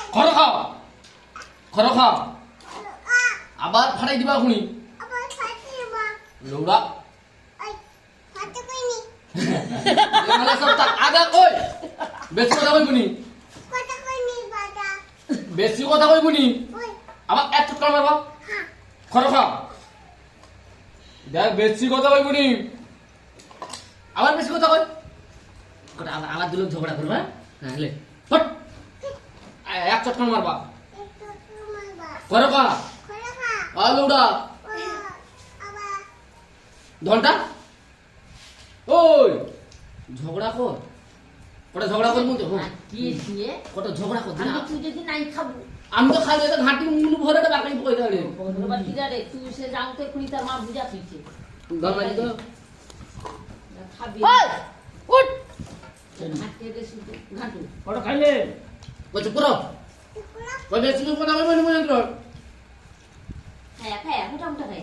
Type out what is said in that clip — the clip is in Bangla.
খর খাও খর খাও আবার ফাটাই দিবা খুনি লৌড়া এগুলা সব তার আগা কই বেশি কথা কইবনি বেশি কথা কইবনি আবার এক চটকা মারবা খর খাও দেখ বেশি কথা কইবনি আবার বেশি কথা কই কটা আবার দুলো ঝগড়া করবা হ্যাঁ লে ফট এক চটকা মারবা খর খা লৌড়া ঘন্টা ওই ঝগড়া কর কটা ঝগড়া করবো তো কি দিয়ে কটা ঝগড়া কর আমি তুই যদি নাই খাবো আমি তো খালি এটা ঘাটি মুলু ভরে বাকি কই দাঁড়ে বন্ধুরা কি রে তুই সে যাওতে খুনি তার মা বুঝা তুইছে গরমাই তো খাবি ওই উঠ হাতে দে শুধু ঘাটু কটা খাইলে কত পুরো কই বেশি কথা কইবনি মনে কর খায়া খায়া মোটা মোটা খায়